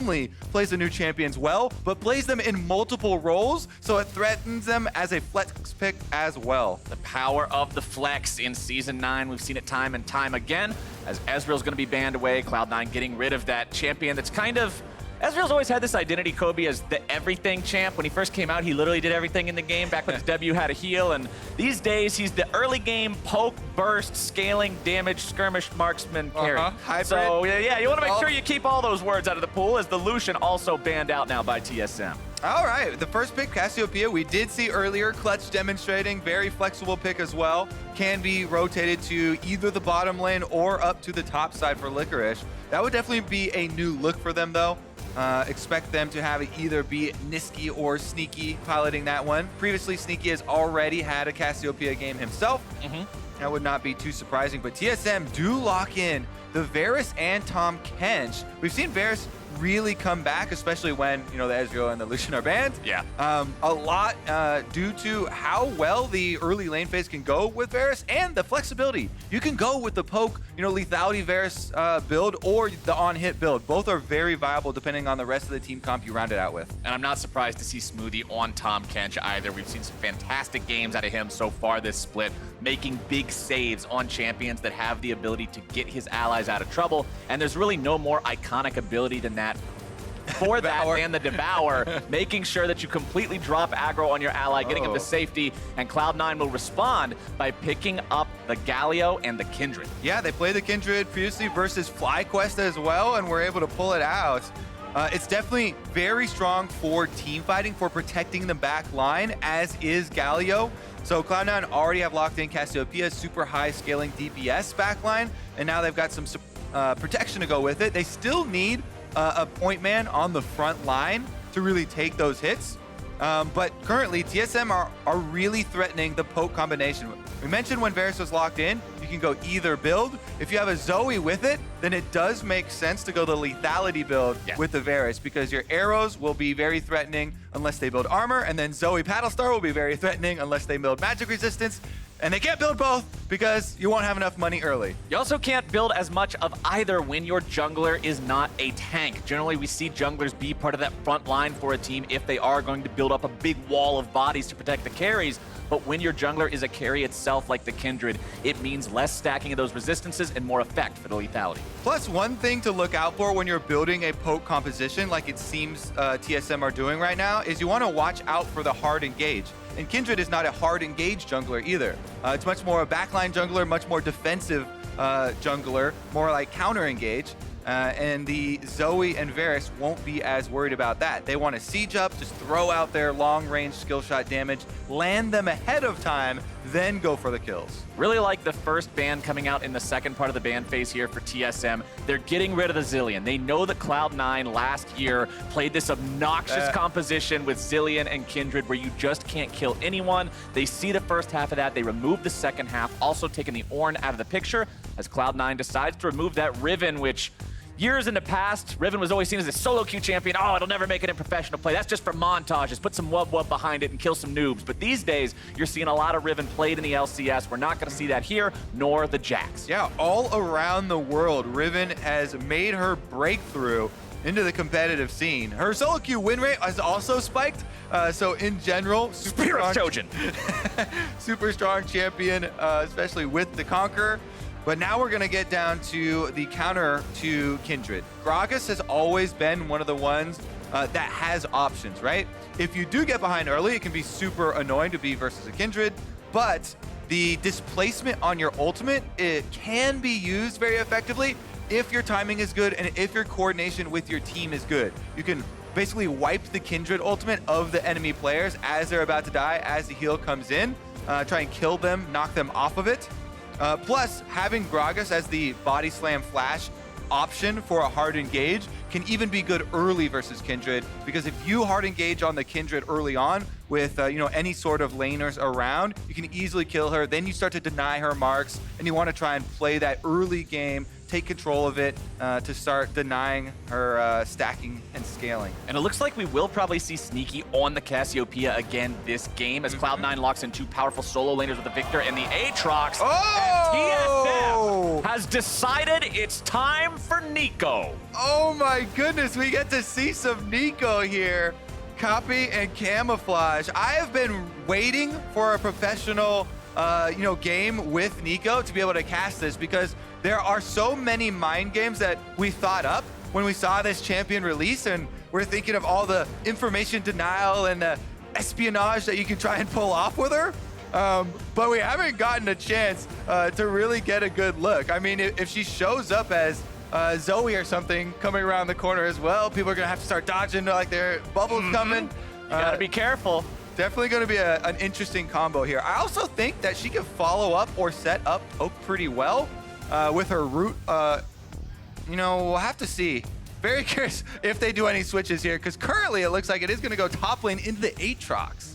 plays the new champions well, but plays them in multiple roles, so it threatens them as a flex pick as well. The power of the flex in Season 9. We've seen it time and time again. As Ezreal's going to be banned away, Cloud9 getting rid of that champion that's kind of... Ezreal's always had this identity, Kobe, as the everything champ. When he first came out, he literally did everything in the game, back when his W had a heal, and these days, he's the early game poke, burst, scaling, damage, skirmish, marksman, carry. So, yeah, you want to make sure you keep all those words out of the pool, as the Lucian also banned out now by TSM. All right, the first pick, Cassiopeia, we did see earlier, Clutch demonstrating, very flexible pick as well. Can be rotated to either the bottom lane or up to the top side for Licorice. That would definitely be a new look for them, though. Expect them to have it either be Nisqy or Sneaky piloting that one. Previously, Sneaky has already had a Cassiopeia game himself. That would not be too surprising, but TSM do lock in the Varus and Tahm Kench. We've seen Varus really come back, especially when, you know, the Ezreal and the Lucian are banned. Yeah. A lot due to how well the early lane phase can go with Varus and the flexibility. You can go with the poke, you know, lethality Varus build or the on-hit build. Both are very viable depending on the rest of the team comp you round it out with. And I'm not surprised to see Smoothie on Tahm Kench either. We've seen some fantastic games out of him so far this split, making big saves on champions that have the ability to get his allies out of trouble. And there's really no more iconic ability than that for that than the Devour, making sure that you completely drop aggro on your ally, getting him to safety, and Cloud9 will respond by picking up the Galio and the Kindred. Yeah, they played the Kindred previously versus FlyQuest as well, and were able to pull it out. It's definitely very strong for team fighting, for protecting the back line, as is Galio. So Cloud9 already have locked in Cassiopeia, super high scaling DPS backline, and now they've got some protection to go with it. They still need a point man on the front line to really take those hits. But currently, TSM are really threatening the poke combination. We mentioned when Varus was locked in, you can go either build. If you have a Zoe with it, then it does make sense to go the lethality build with the Varus, because your arrows will be very threatening unless they build armor, and then Zoe Paddlestar will be very threatening unless they build magic resistance. And they can't build both because you won't have enough money early. You also can't build as much of either when your jungler is not a tank. Generally, we see junglers be part of that front line for a team if they are going to build up a big wall of bodies to protect the carries. But when your jungler is a carry itself, like the Kindred, it means less stacking of those resistances and more effect for the lethality. Plus, one thing to look out for when you're building a poke composition, like it seems TSM are doing right now, is you want to watch out for the hard engage. And Kindred is not a hard engage jungler either. It's much more a backline jungler, much more defensive jungler, more like counter engage. And the Zoe and Varus won't be as worried about that. They want to siege up, just throw out their long-range skill shot damage, land them ahead of time, then go for the kills. Really like the first ban coming out in the second part of the ban phase here for TSM. They're getting rid of the Zilean. They know that Cloud9 last year played this obnoxious composition with Zilean and Kindred where you just can't kill anyone. They see the first half of that. They remove the second half, also taking the Ornn out of the picture as Cloud9 decides to remove that Riven, which years in the past, Riven was always seen as a solo queue champion. Oh, it'll never make it in professional play. That's just for montages. Put some wub behind it and kill some noobs. But these days, you're seeing a lot of Riven played in the LCS. We're not going to see that here, nor the Jax. Yeah, all around the world, Riven has made her breakthrough into the competitive scene. Her solo queue win rate has also spiked. So in general, Spirit Trojan. Super strong champion, especially with the Conqueror. But now we're going to get down to the counter to Kindred. Gragas has always been one of the ones that has options, right? If you do get behind early, it can be super annoying to be versus a Kindred, but the displacement on your ultimate, it can be used very effectively if your timing is good and if your coordination with your team is good. You can basically wipe the Kindred ultimate of the enemy players as they're about to die, as the heal comes in, try and kill them, knock them off of it. Plus, having Gragas as the body slam flash option for a hard engage can even be good early versus Kindred, because if you hard engage on the Kindred early on with any sort of laners around, you can easily kill her. Then you start to deny her marks, and you want to try and play that early game, take control of it to start denying her stacking and scaling. And it looks like we will probably see Sneaky on the Cassiopeia again this game as Cloud9 locks in two powerful solo laners with the Viktor and the Aatrox. Oh! And TSM has decided it's time for Neeko. Oh my goodness, we get to see some Neeko here. Copy and camouflage. I have been waiting for a professional game with Neeko to be able to cast this, because there are so many mind games that we thought up when we saw this champion release, and we're thinking of all the information denial and the espionage that you can try and pull off with her. But we haven't gotten a chance to really get a good look. I mean, if she shows up as Zoe or something coming around the corner as well, people are gonna have to start dodging like their bubbles coming. You gotta be careful. Definitely gonna be an interesting combo here. I also think that she can follow up or set up Oak pretty well with her root. We'll have to see. Very curious if they do any switches here, because currently it looks like it is gonna go top lane into the Aatrox.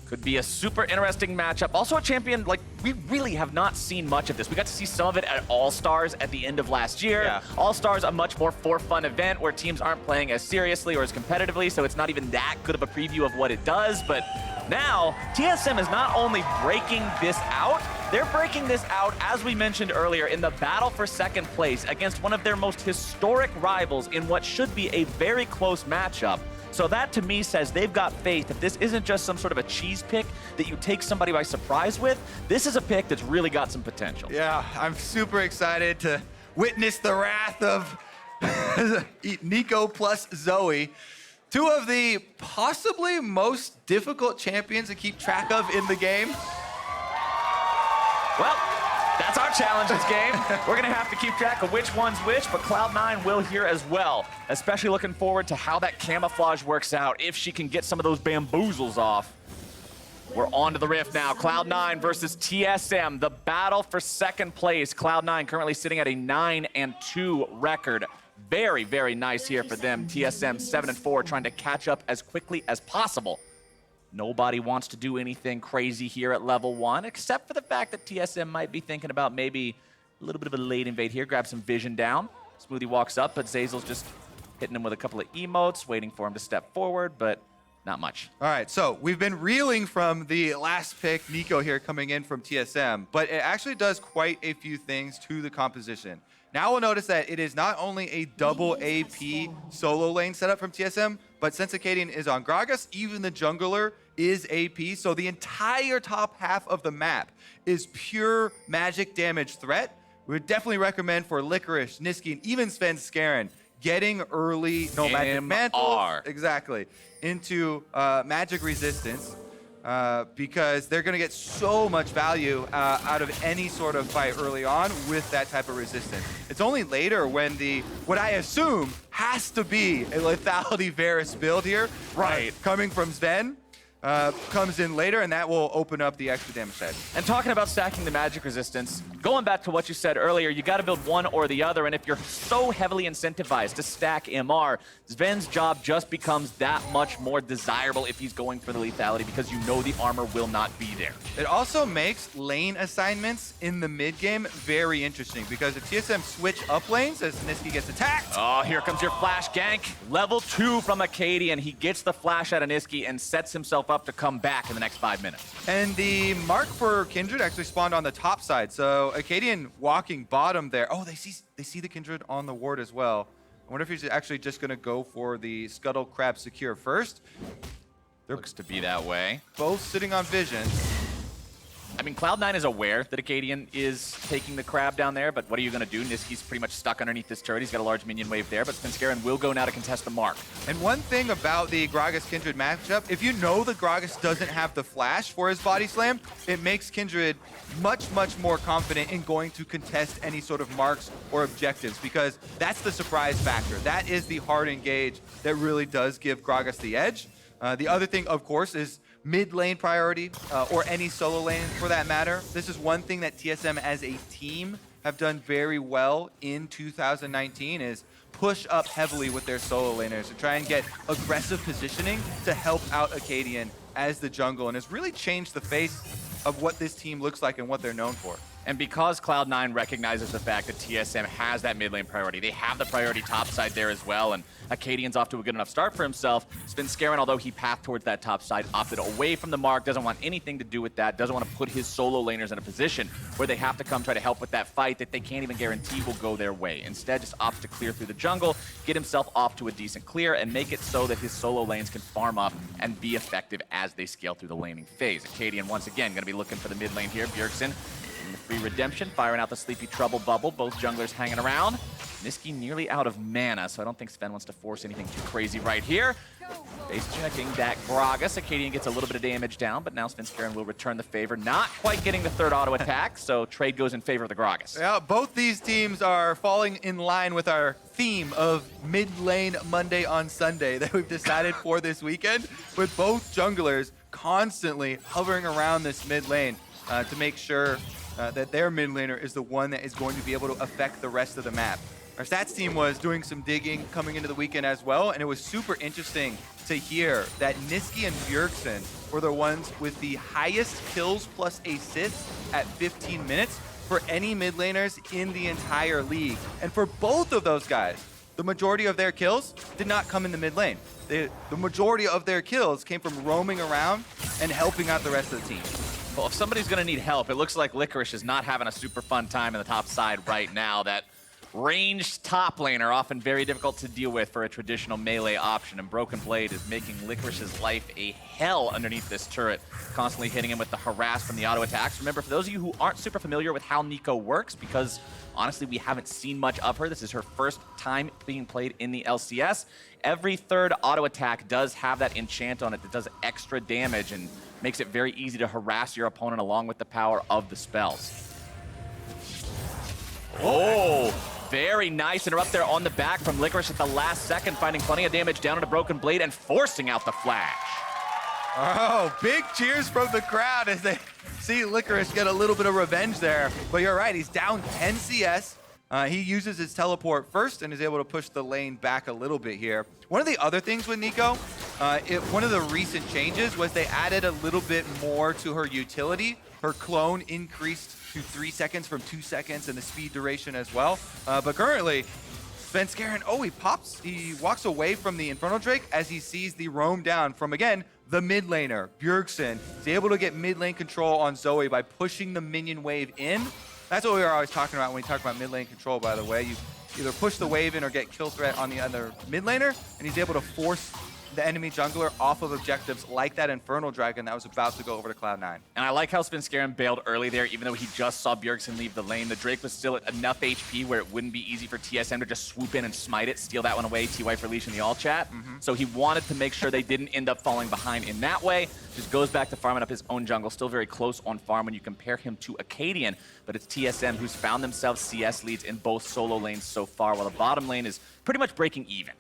Could be a super interesting matchup. Also a champion, like, we really have not seen much of this. We got to see some of it at All-Stars at the end of last year. Yeah. All-Stars, a much more for-fun event where teams aren't playing as seriously or as competitively, so it's not even that good of a preview of what it does. But now, TSM is not only breaking this out, they're breaking this out, as we mentioned earlier, in the battle for second place against one of their most historic rivals in what should be a very close matchup. So that, to me, says they've got faith that this isn't just some sort of a cheese pick that you take somebody by surprise with. This is a pick that's really got some potential. Yeah, I'm super excited to witness the wrath of Neeko plus Zoe. Two of the possibly most difficult champions to keep track of in the game. Well, that's our challenge this game. We're gonna have to keep track of which one's which, but Cloud9 will here as well. Especially looking forward to how that camouflage works out, if she can get some of those bamboozles off. We're on to the rift now. Cloud9 versus TSM, the battle for second place. Cloud9 currently sitting at a 9-2 record. Very, very nice here for them. TSM 7-4, trying to catch up as quickly as possible. Nobody wants to do anything crazy here at level 1, except for the fact that TSM might be thinking about maybe a little bit of a late invade here, grab some vision down. Smoothie walks up, but Zeyzal's just hitting him with a couple of emotes, waiting for him to step forward, but not much. All right, so we've been reeling from the last pick, Neeko here coming in from TSM, but it actually does quite a few things to the composition. Now we'll notice that it is not only a double AP solo lane setup from TSM, but since Akaadian is on Gragas, even the jungler is AP, so the entire top half of the map is pure magic damage threat. We would definitely recommend for Licorice, Nisqy, and even Svenskeren getting early magic mantle exactly into magic resistance, because they're going to get so much value out of any sort of fight early on with that type of resistance. It's only later when what I assume has to be a lethality Varus build here, right, coming from Zven, comes in later, and that will open up the extra damage side. And talking about stacking the magic resistance, going back to what you said earlier, you got to build one or the other, and if you're so heavily incentivized to stack MR, Zven's job just becomes that much more desirable if he's going for the lethality, because you know the armor will not be there. It also makes lane assignments in the mid game very interesting, because if TSM switch up lanes as Nisqy gets attacked. Oh, here comes your flash gank. Level 2 from Akaadian. He gets the flash out of Nisqy and sets himself up to come back in the next 5 minutes. And the mark for Kindred actually spawned on the top side, so Akaadian walking bottom there. Oh, they see the Kindred on the ward as well. I wonder if he's actually just going to go for the Scuttle Crab Secure first. Looks to be that way. Both sitting on vision. I mean, Cloud9 is aware that Akaadian is taking the crab down there, but what are you going to do? Nisqy's pretty much stuck underneath this turret. He's got a large minion wave there, but Svenskeren will go now to contest the mark. And one thing about the Gragas Kindred matchup, if you know that Gragas doesn't have the flash for his body slam, it makes Kindred much, much more confident in going to contest any sort of marks or objectives, because that's the surprise factor. That is the hard engage that really does give Gragas the edge. The other thing, of course, is mid lane priority, or any solo lane for that matter. This is one thing that TSM as a team have done very well in 2019, is push up heavily with their solo laners to try and get aggressive positioning to help out Akaadian as the jungle, and has really changed the face of what this team looks like and what they're known for. And because Cloud9 recognizes the fact that TSM has that mid lane priority, they have the priority top side there as well, and Akaadian's off to a good enough start for himself. Svenskeren, although he pathed towards that top side, opted away from the mark, doesn't want anything to do with that, doesn't want to put his solo laners in a position where they have to come try to help with that fight that they can't even guarantee will go their way. Instead, just opts to clear through the jungle, get himself off to a decent clear, and make it so that his solo lanes can farm up and be effective as they scale through the laning phase. Akaadian, once again, going to be looking for the mid lane here. Bjergsen in the free redemption, firing out the Sleepy Trouble bubble. Both junglers hanging around. Nisqy nearly out of mana, so I don't think Zven wants to force anything too crazy right here. Base checking that Gragas. Akaadian gets a little bit of damage down, but now Svenskeren will return the favor. Not quite getting the third auto attack, so trade goes in favor of the Gragas. Yeah, both these teams are falling in line with our theme of mid-lane Monday on Sunday that we've decided for this weekend, with both junglers constantly hovering around this mid lane to make sure that their mid laner is the one that is going to be able to affect the rest of the map. Our stats team was doing some digging coming into the weekend as well, and it was super interesting to hear that Nisqy and Bjergsen were the ones with the highest kills plus assists at 15 minutes for any mid laners in the entire league. And for both of those guys, the majority of their kills did not come in the mid lane. The majority of their kills came from roaming around and helping out the rest of the team. Well, if somebody's going to need help, it looks like Licorice is not having a super fun time in the top side right now. That ranged top lane are often very difficult to deal with for a traditional melee option, and Broken Blade is making Licorice's life a hell underneath this turret, constantly hitting him with the harass from the auto attacks. Remember, for those of you who aren't super familiar with how Neeko works, because honestly we haven't seen much of her, this is her first time being played in the LCS, every third auto attack does have that enchant on it that does extra damage and makes it very easy to harass your opponent along with the power of the spells. Oh, very nice interrupt there on the back from Licorice at the last second, finding plenty of damage down on a Broken Blade and forcing out the flash. Oh, big cheers from the crowd as they see Licorice get a little bit of revenge there. But you're right, he's down 10 CS. He uses his teleport first and is able to push the lane back a little bit here. One of the other things with Neeko, one of the recent changes was they added a little bit more to her utility. Her clone increased to 3 seconds from 2 seconds, and the speed duration as well. But currently, Svenskeren, he walks away from the Infernal Drake as he sees the roam down from, again, the mid laner, Bjergsen. He's able to get mid lane control on Zoe by pushing the minion wave in. That's what we were always talking about when we talk about mid lane control, by the way. You either push the wave in or get kill threat on the other mid laner, and he's able to force the enemy jungler off of objectives like that Infernal Dragon that was about to go over to Cloud9. And I like how Svenskeren bailed early there, even though he just saw Bjergsen leave the lane. The Drake was still at enough HP where it wouldn't be easy for TSM to just swoop in and smite it, steal that one away, TY for Leash in the all chat. So he wanted to make sure they didn't end up falling behind in that way. Just goes back to farming up his own jungle, still very close on farm when you compare him to Akaadian, but it's TSM who's found themselves CS leads in both solo lanes so far, while the bottom lane is pretty much breaking even.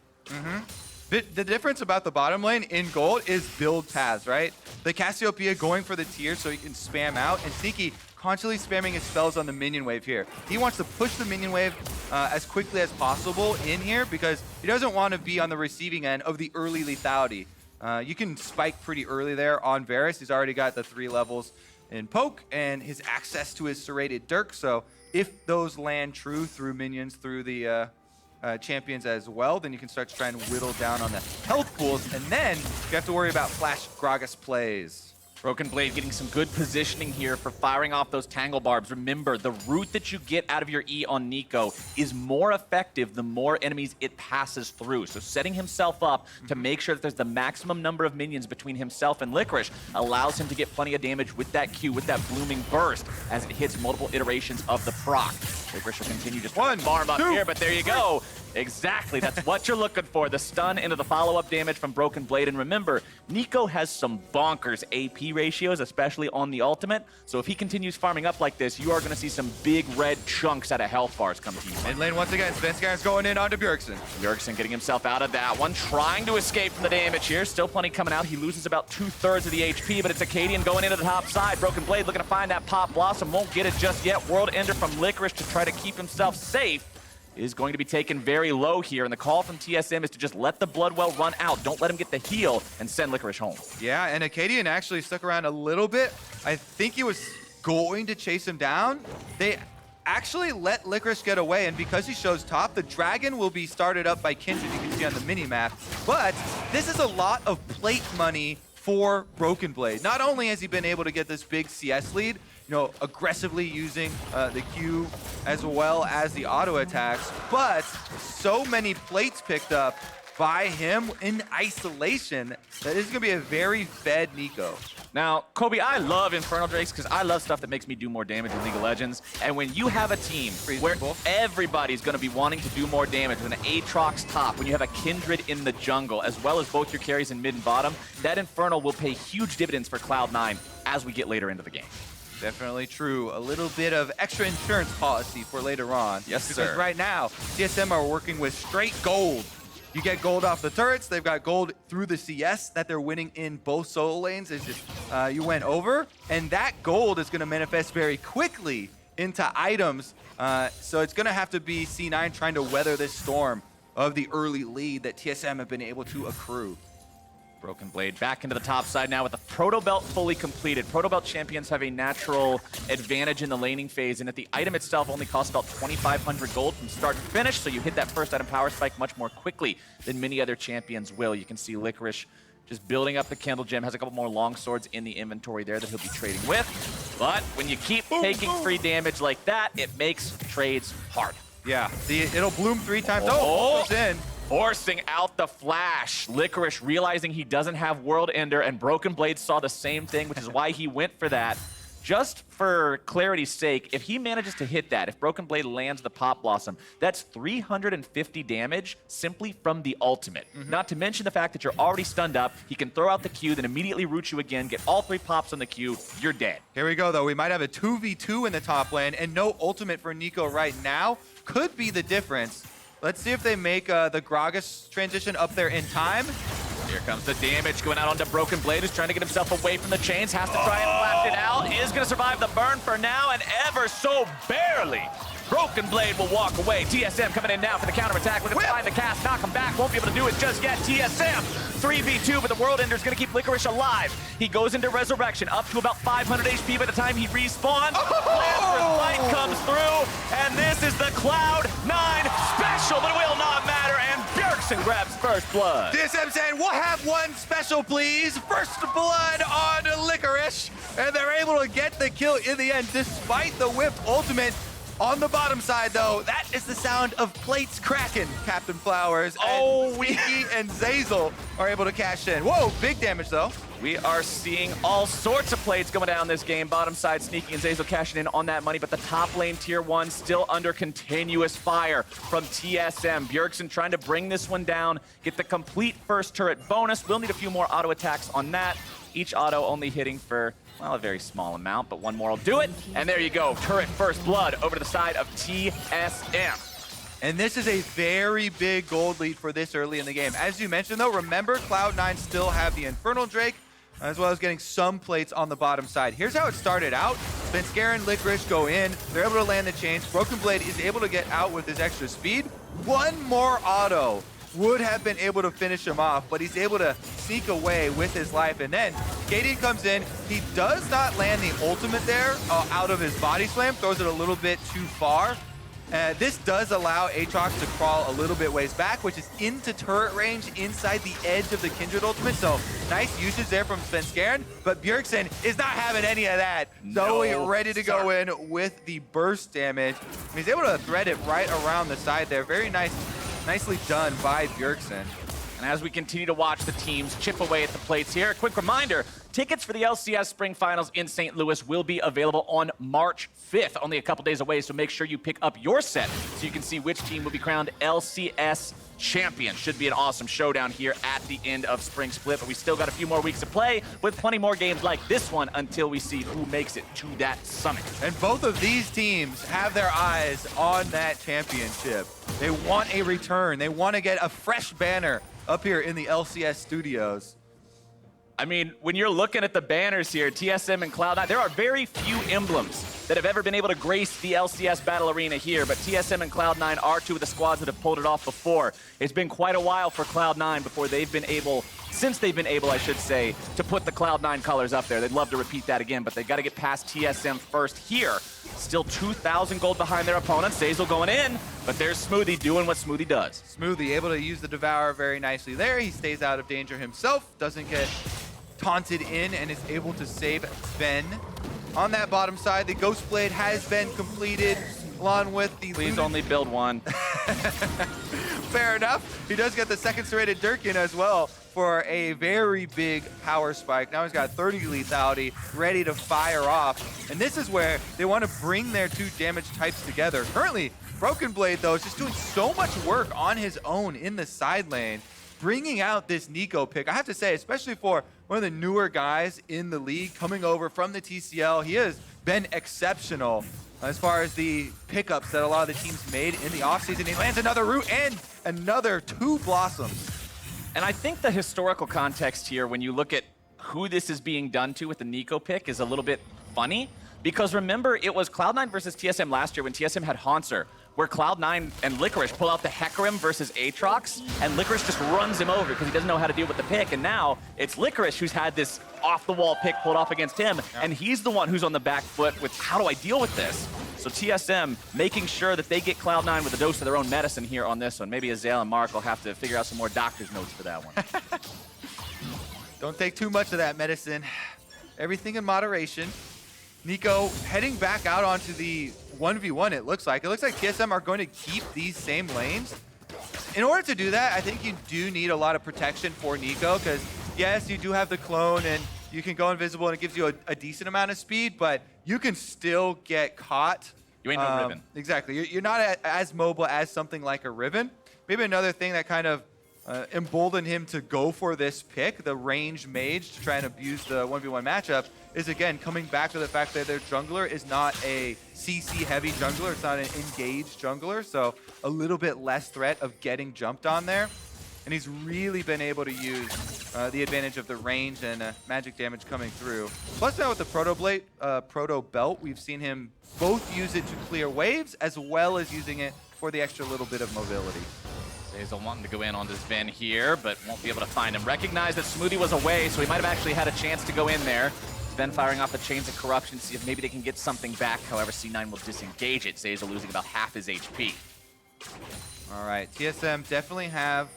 The difference about the bottom lane in gold is build paths, right? The Cassiopeia going for the tier so he can spam out, and Nisqy constantly spamming his spells on the minion wave here. He wants to push the minion wave as quickly as possible in here because he doesn't want to be on the receiving end of the early lethality. You can spike pretty early there on Varus. He's already got the 3 levels in poke and his access to his serrated Dirk, so if those land true through minions, through the champions as well, then you can start to try and whittle down on the health pools, and then you have to worry about flash Gragas plays. Broken Blade getting some good positioning here for firing off those Tangle Barbs. Remember, the route that you get out of your E on Neeko is more effective the more enemies it passes through. So setting himself up to make sure that there's the maximum number of minions between himself and Licorice allows him to get plenty of damage with that Q, with that blooming burst as it hits multiple iterations of the proc. Licorice will continue just to farm up here, but there you go. Exactly, that's what you're looking for. The stun into the follow-up damage from Broken Blade. And remember, Neeko has some bonkers AP ratios, especially on the ultimate. So if he continues farming up like this, you are going to see some big red chunks out of health bars come to you. Mid lane once again, Svenskeren's going in onto Bjergsen. Bjergsen getting himself out of that one, trying to escape from the damage here. Still plenty coming out. He loses about 2/3 of the HP, but it's Akaadian going into the top side. Broken Blade looking to find that Pop Blossom. Won't get it just yet. World Ender from Licorice to try to keep himself safe is going to be taken very low here, and the call from TSM is to just let the Bloodwell run out. Don't let him get the heal and send Licorice home. Yeah, and Akaadian actually stuck around a little bit. I think he was going to chase him down. They actually let Licorice get away, and because he shows top, the dragon will be started up by Kindred, you can see on the mini-map. But this is a lot of plate money for Broken Blade. Not only has he been able to get this big CS lead, aggressively using the Q as well as the auto attacks, but so many plates picked up by him in isolation that this is going to be a very fed Neeko. Now, Kobe, I love Infernal Drakes because I love stuff that makes me do more damage in League of Legends. And when you have a team where everybody's going to be wanting to do more damage with an Aatrox top, when you have a Kindred in the jungle, as well as both your carries in mid and bottom, that Infernal will pay huge dividends for Cloud9 as we get later into the game. Definitely true. A little bit of extra insurance policy for later on. Yes, because sir. Right now, TSM are working with straight gold. You get gold off the turrets. They've got gold through the CS that they're winning in both solo lanes. It's just you went over, and that gold is going to manifest very quickly into items. So it's going to have to be C9 trying to weather this storm of the early lead that TSM have been able to accrue. Broken Blade back into the top side now with the Proto Belt fully completed. Proto Belt champions have a natural advantage in the laning phase, and that the item itself only costs about 2,500 gold from start to finish, so you hit that first item power spike much more quickly than many other champions will. You can see Licorice just building up the Kindle Gem, has a couple more long swords in the inventory there that he'll be trading with. But when you keep taking free damage like that, it makes trades hard. Yeah, it'll bloom 3 times. Oh, goes in. Forcing out the flash. Licorice realizing he doesn't have World Ender, and Broken Blade saw the same thing, which is why he went for that. Just for clarity's sake, if he manages to hit that, if Broken Blade lands the Pop Blossom, that's 350 damage simply from the ultimate. Not to mention the fact that you're already stunned up. He can throw out the Q, then immediately root you again, get all 3 pops on the Q, you're dead. Here we go, though. We might have a 2v2 in the top lane, and no ultimate for Neeko right now. Could be the difference. Let's see if they make the Gragas transition up there in time. Here comes the damage going out onto Broken Blade, who's trying to get himself away from the chains, has to try and flash it out, is going to survive the burn for now, and ever so barely. Broken Blade will walk away. TSM coming in now for the counterattack. Looking to find the cast, knock him back. Won't be able to do it just yet. TSM 3v2, but the World Ender's going to keep Licorice alive. He goes into Resurrection, up to about 500 HP by the time he respawns. Lancer's Light comes through, and this is the Cloud9 special, but it will not matter, and Bjergsen grabs first blood. TSM saying, we'll have one special, please. First blood on Licorice, and they're able to get the kill in the end, despite the whip ultimate. On the bottom side, though, that is the sound of plates cracking, Captain Flowers. Oh, Nisqy and Zeyzal are able to cash in. Whoa, big damage, though. We are seeing all sorts of plays going down this game. Bottom side, Nisqy and Zeyzal cashing in on that money, but the top lane, Tier 1, still under continuous fire from TSM. Bjergsen trying to bring this one down, get the complete first turret bonus. We'll need a few more auto attacks on that. Each auto only hitting for, well, a very small amount, but one more will do it. And there you go, turret first blood over to the side of TSM. And this is a very big gold lead for this early in the game. As you mentioned, though, remember Cloud9 still have the Infernal Drake, as well as getting some plates on the bottom side. Here's how it started out. Svenskeren, Licorice go in. They're able to land the chains. Broken Blade is able to get out with his extra speed. One more auto would have been able to finish him off, but he's able to sneak away with his life. And then Akaadian comes in. He does not land the ultimate there out of his body slam, throws it a little bit too far. This does allow Aatrox to crawl a little bit ways back, which is into turret range inside the edge of the Kindred ultimate. So nice usage there from Svenskeren, but Bjergsen is not having any of that. So he's ready to go in with the burst damage. He's able to thread it right around the side there. Very nice. Nicely done by Bjergsen. And as we continue to watch the teams chip away at the plates here, a quick reminder, tickets for the LCS Spring Finals in St. Louis will be available on March 5th, only a couple days away, so make sure you pick up your set so you can see which team will be crowned LCS champion. Should be an awesome showdown here at the end of Spring Split, but we still got a few more weeks to play with plenty more games like this one until we see who makes it to that summit. And both of these teams have their eyes on that championship. They want a return. They want to get a fresh banner up here in the LCS studios. I mean, when you're looking at the banners here, TSM and Cloud9, there are very few emblems that have ever been able to grace the LCS battle arena here, but TSM and Cloud9 are two of the squads that have pulled it off before. It's been quite a while for Cloud9 before they've been able, since they've been able, I should say, to put the Cloud9 colors up there. They'd love to repeat that again, but they got to get past TSM first here. Still 2,000 gold behind their opponents. Zeyzal going in, but there's Smoothie doing what Smoothie does. Smoothie able to use the Devour very nicely there. He stays out of danger himself, doesn't get taunted in, and is able to save Zven. On that bottom side, the Ghost Blade has been completed, along with the... Please only build one. Fair enough. He does get the second serrated Dirk in as well for a very big power spike. Now he's got 30 lethality, ready to fire off. And this is where they want to bring their two damage types together. Currently, Broken Blade, though, is just doing so much work on his own in the side lane, bringing out this Neeko pick. I have to say, especially for one of the newer guys in the league coming over from the TCL, he has been exceptional as far as the pickups that a lot of the teams made in the offseason. He lands another root and another 2 Blossoms. And I think the historical context here, when you look at who this is being done to with the Neeko pick, is a little bit funny. Because remember, it was Cloud9 versus TSM last year when TSM had Haunter, where Cloud9 and Licorice pull out the Hecarim versus Aatrox, and Licorice just runs him over because he doesn't know how to deal with the pick. And now it's Licorice who's had this off-the-wall pick pulled off against him, and he's the one who's on the back foot with how do I deal with this? So TSM making sure that they get Cloud9 with a dose of their own medicine here on this one. Maybe Zeyzal and Mark will have to figure out some more doctor's notes for that one. Don't take too much of that medicine. Everything in moderation. Neeko heading back out onto the 1v1, it looks like. It looks like TSM are going to keep these same lanes. In order to do that, I think you do need a lot of protection for Neeko, because yes, you do have the clone and you can go invisible and it gives you a decent amount of speed, but you can still get caught. You ain't no Riven. Exactly. You're not as mobile as something like a Riven. Maybe another thing that kind of emboldened him to go for this pick, the range mage, to try and abuse the 1v1 matchup, is again coming back to the fact that their jungler is not a CC heavy jungler, it's not an engaged jungler, so a little bit less threat of getting jumped on there. And he's really been able to use the advantage of the range and magic damage coming through. Plus now with the Proto Belt, we've seen him both use it to clear waves as well as using it for the extra little bit of mobility. Zeyzal wanting to go in on this Zven here, but won't be able to find him. Recognize that Smoothie was away, so he might have actually had a chance to go in there. Zven firing off the Chains of Corruption, see if maybe they can get something back. However, C9 will disengage it. Zeyzal losing about half his HP. All right, TSM definitely have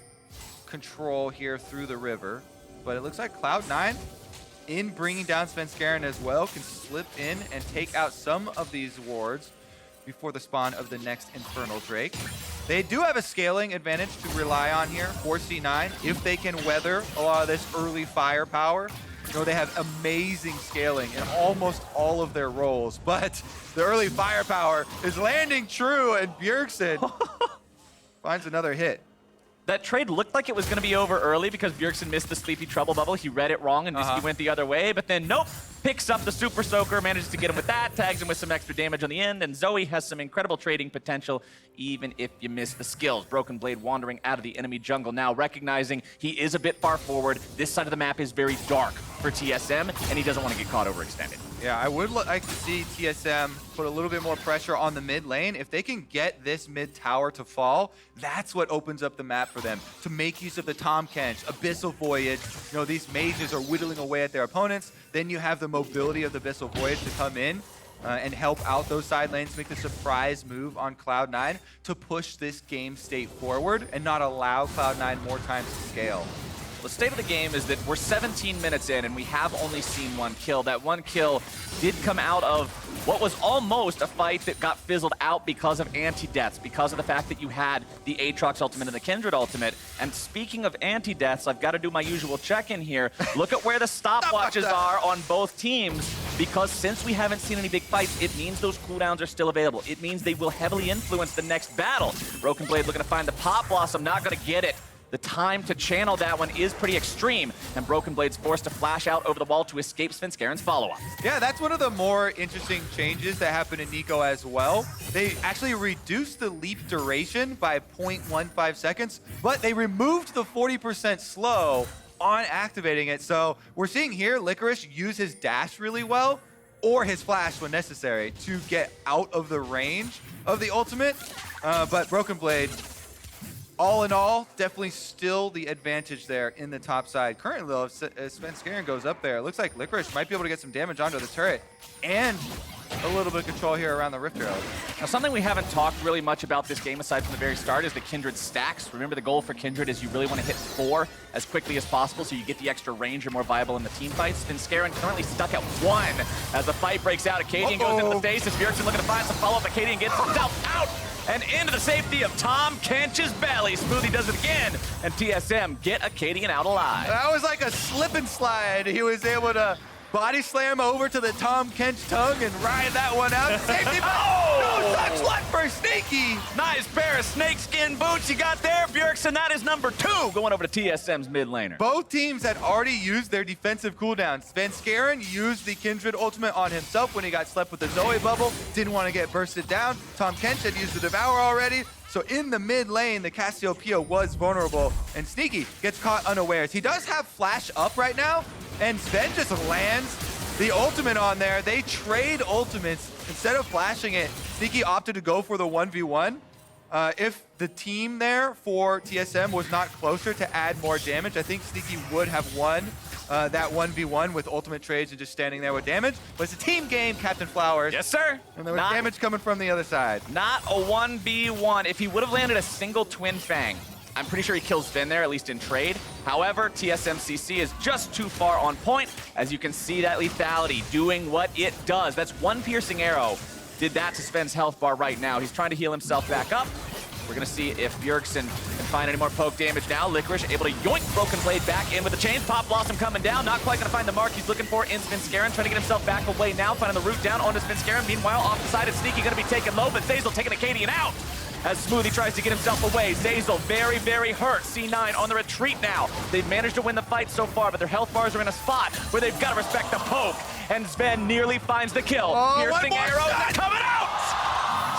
control here through the river, but it looks like Cloud9, in bringing down Svenskeren as well, can slip in and take out some of these wards before the spawn of the next Infernal Drake. They do have a scaling advantage to rely on here for C9 if they can weather a lot of this early firepower. You know, they have amazing scaling in almost all of their roles, but the early firepower is landing true, and Bjergsen finds another hit. That trade looked like it was going to be over early because Bjergsen missed the Sleepy Trouble Bubble. He read it wrong and Nisqy went the other way, but then nope, picks up the Super Soaker, manages to get him with that, tags him with some extra damage on the end, and Zoe has some incredible trading potential even if you miss the skills. Broken Blade wandering out of the enemy jungle now, recognizing he is a bit far forward. This side of the map is very dark for TSM, and he doesn't want to get caught overextended. Yeah, I would like to see TSM put a little bit more pressure on the mid lane. If they can get this mid tower to fall, that's what opens up the map for them to make use of the Tahm Kench, Abyssal Voyage. You know, these mages are whittling away at their opponents. Then you have the mobility of the Abyssal Voyage to come in and help out those side lanes, make the surprise move on Cloud9 to push this game state forward and not allow Cloud9 more time to scale. The state of the game is that we're 17 minutes in and we have only seen one kill. That one kill did come out of what was almost a fight that got fizzled out because of anti-deaths, because of the fact that you had the Aatrox ultimate and the Kindred ultimate. And speaking of anti-deaths, I've got to do my usual check-in here. Look at where the stopwatches are on both teams, because since we haven't seen any big fights, it means those cooldowns are still available. It means they will heavily influence the next battle. Broken Blade looking to find the Pop Blossom, not going to get it. The time to channel that one is pretty extreme, and Broken Blade's forced to flash out over the wall to escape Svenskeren's follow-up. Yeah, that's one of the more interesting changes that happened in Neeko as well. They actually reduced the leap duration by 0.15 seconds, but they removed the 40% slow on activating it. So we're seeing here Licorice use his dash really well, or his flash when necessary to get out of the range of the ultimate. But Broken Blade, all in all, definitely still the advantage there in the top side. Currently, though, if Svenskeren goes up there, it looks like Licorice might be able to get some damage onto the turret and a little bit of control here around the Rift Herald. Now, something we haven't talked really much about this game aside from the very start is the Kindred stacks. Remember, the goal for Kindred is you really want to hit 4 as quickly as possible so you get the extra range. You're more viable in the team fights. Svenskeren currently stuck at 1 as the fight breaks out. Akaadian goes into the face as Bjergsen looking to find some follow-up. Akaadian gets himself out and into the safety of Tahm Kench's belly. Smoothie does it again, and TSM get Akaadian out alive. That was like a slip and slide. He was able to body slam over to the Tahm Kench tongue and ride that one out. Safety, no such luck for Nisqy. Nice pair of snakeskin boots you got there, Bjergsen. That is number 2 going over to TSM's mid laner. Both teams had already used their defensive cooldowns. Svenskeren used the Kindred ultimate on himself when he got slept with the Zoe bubble. Didn't want to get bursted down. Tahm Kench had used the Devour already. So in the mid lane, the Cassiopeia was vulnerable, and Nisqy gets caught unawares. He does have flash up right now, and Zven just lands the ultimate on there. They trade ultimates. Instead of flashing it, Nisqy opted to go for the 1v1. If the team there for TSM was not closer to add more damage, I think Nisqy would have won that 1v1 with ultimate trades and just standing there with damage. But it's a team game, Captain Flowers. Yes, sir. And there was damage coming from the other side. Not a 1v1. If he would have landed a single Twin Fang, I'm pretty sure he kills Zven there, at least in trade. However, TSMCC is just too far on point. As you can see, that lethality doing what it does. That's one piercing arrow. Did that to Zven's health bar right now. He's trying to heal himself back up. We're going to see if Bjergsen can find any more poke damage now. Licorice able to yoink Broken Blade back in with the chains. Pop Blossom coming down. Not quite going to find the mark he's looking for in Svenskeren. Trying to get himself back away now. Finding the route down onto Svenskeren. Meanwhile, off the side, it's Nisqy going to be taken low, but Zeyzal taking Akaadian out. As Smoothie tries to get himself away. Zeyzal very, very hurt. C9 on the retreat now. They've managed to win the fight so far, but their health bars are in a spot where they've got to respect the poke. And Zven nearly finds the kill. Piercing arrows are coming out!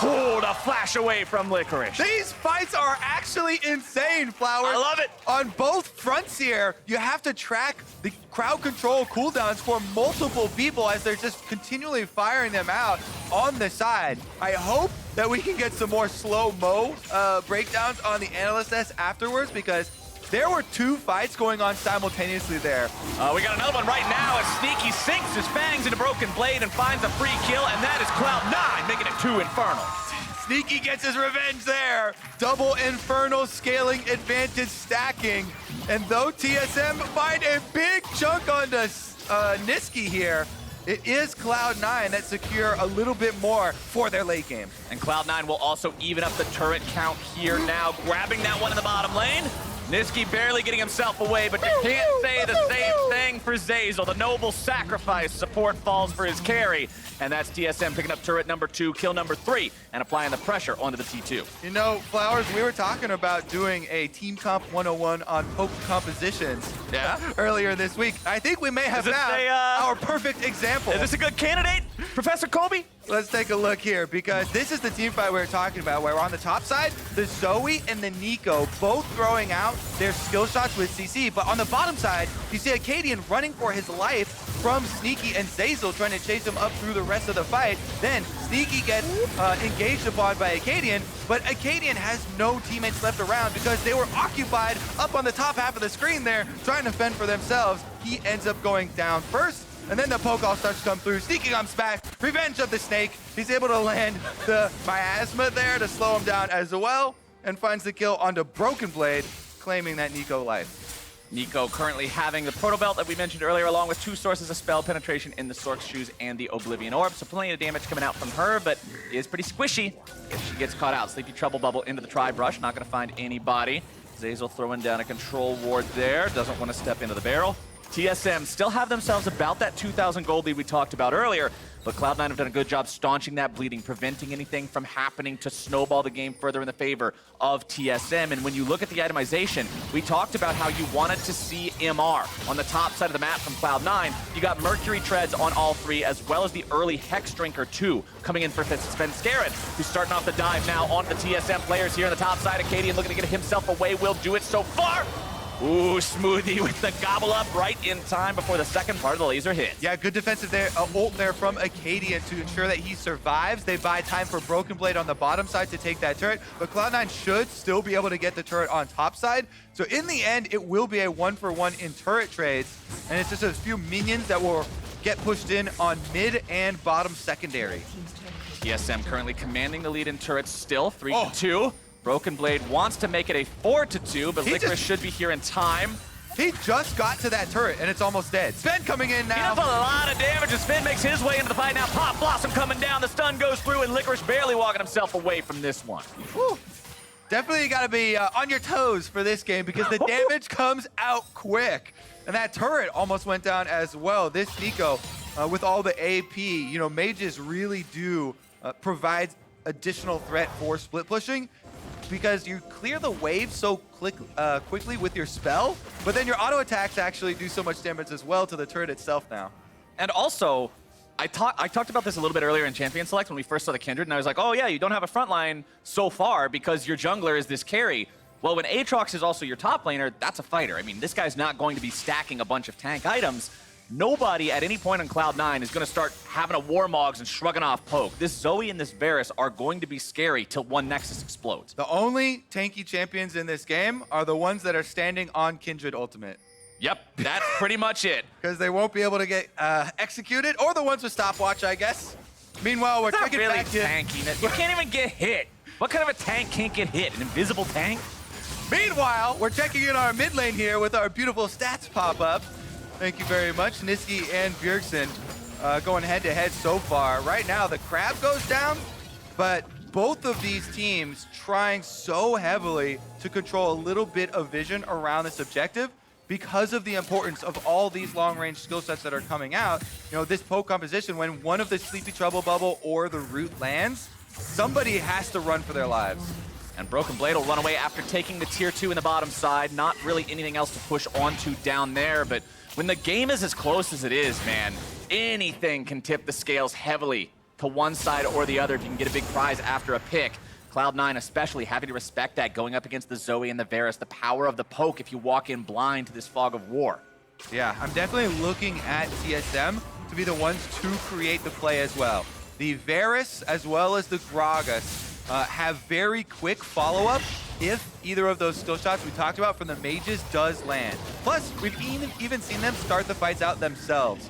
Oh, the flash away from Licorice. These fights are actually insane, Flowers. I love it. On both fronts here, you have to track the crowd control cooldowns for multiple people as they're just continually firing them out on the side. I hope that we can get some more slow-mo breakdowns on the Analyst S afterwards, because there were 2 fights going on simultaneously there. We got another one right now as Nisqy sinks his fangs into Broken Blade and finds a free kill, and that is Cloud9 making it 2 Infernal. Nisqy gets his revenge there. Double Infernal scaling advantage stacking. And though TSM find a big chunk on the Nisqy here, it is Cloud9 that secure a little bit more for their late game. And Cloud9 will also even up the turret count here now, grabbing that one in the bottom lane. Nisqy barely getting himself away, but you can't say the same thing for Zeyzal. The noble sacrifice. Support falls for his carry. And that's TSM picking up turret number 2, kill number 3, and applying the pressure onto the T2. You know, Flowers, we were talking about doing a Team Comp 101 on poke compositions earlier this week. I think we may have found our perfect example. Is this a good candidate, Professor Kobe? Let's take a look here, because this is the team fight we were talking about, where on the top side, the Zoe and the Neeko both throwing out their skill shots with CC, but on the bottom side, you see Akaadian running for his life from Sneaky and Zeyzal, trying to chase him up through the rest of the fight. Then Sneaky gets engaged upon by Akaadian, but Akaadian has no teammates left around because they were occupied up on the top half of the screen there, trying to fend for themselves. He ends up going down first, and then the poke all starts to come through. Sneaky comes back, revenge of the snake. He's able to land the miasma there to slow him down as well, and finds the kill onto Broken Blade, claiming that Neeko life. Neeko currently having the Proto Belt that we mentioned earlier, along with 2 sources of spell penetration in the Sork's Shoes and the Oblivion Orb. So plenty of damage coming out from her, but is pretty squishy if she gets caught out. Sleepy Trouble Bubble into the Tri-Brush, not going to find anybody. Zeyzal throwing down a control ward there, doesn't want to step into the barrel. TSM still have themselves about that 2,000 gold lead we talked about earlier, but Cloud9 have done a good job staunching that bleeding, preventing anything from happening to snowball the game further in the favor of TSM. And when you look at the itemization, we talked about how you wanted to see MR on the top side of the map from Cloud9. You got Mercury Treads on all 3, as well as the early Hex Drinker 2 coming in for Svenskeren, who's starting off the dive now onto the TSM players here on the top side. Akaadian looking to get himself away, will do it so far. Ooh, Smoothie with the gobble up right in time before the second part of the laser hits. Yeah, good defensive there, ult there from Akaadian to ensure that he survives. They buy time for Broken Blade on the bottom side to take that turret, but Cloud9 should still be able to get the turret on top side. So in the end, it will be a 1-for-1 in turret trades, and it's just a few minions that will get pushed in on mid and bottom secondary. TSM currently commanding the lead in turrets still, 3-2. Broken Blade wants to make it a 4-2, but Licorice should be here in time. He just got to that turret, and it's almost dead. Sven coming in now. He does a lot of damage as Sven makes his way into the fight. Now Pop Blossom coming down, the stun goes through, and Licorice barely walking himself away from this one. Whew. Definitely got to be on your toes for this game because the damage comes out quick. And that turret almost went down as well. This Neeko, with all the AP, you know, mages really do provide additional threat for split pushing, because you clear the wave so quickly with your spell, but then your auto attacks actually do so much damage as well to the turret itself now. And also, I talked about this a little bit earlier in Champion Select when we first saw the Kindred, and I was like, oh yeah, you don't have a front line so far because your jungler is this carry. Well, when Aatrox is also your top laner, that's a fighter. I mean, this guy's not going to be stacking a bunch of tank items. Nobody at any point on Cloud9 is going to start having a Warmogs and shrugging off poke. This Zoe and this Varus are going to be scary till one Nexus explodes. The only tanky champions in this game are the ones that are standing on Kindred ultimate. Yep, that's pretty much it. Because they won't be able to get executed, or the ones with stopwatch, I guess. Meanwhile, we're checking really back tanky. You can't even get hit. What kind of a tank can't get hit? An invisible tank? Meanwhile, we're checking in our mid lane here with our beautiful stats pop-up. Thank you very much. Nisqy and Bjergsen going head-to-head so far. Right now, the crab goes down, but both of these teams trying so heavily to control a little bit of vision around this objective because of the importance of all these long-range skill sets that are coming out. You know, this poke composition, when one of the Sleepy Trouble Bubble or the Root lands, somebody has to run for their lives. And Broken Blade will run away after taking the tier 2 in the bottom side. Not really anything else to push onto down there, but when the game is as close as it is, man, anything can tip the scales heavily to one side or the other if you can get a big prize after a pick. Cloud9 especially having to respect that going up against the Zoe and the Varus, the power of the poke if you walk in blind to this fog of war. Yeah, I'm definitely looking at TSM to be the ones to create the play as well. The Varus as well as the Gragas have very quick follow-up if either of those skill shots we talked about from the mages does land. Plus, we've even seen them start the fights out themselves.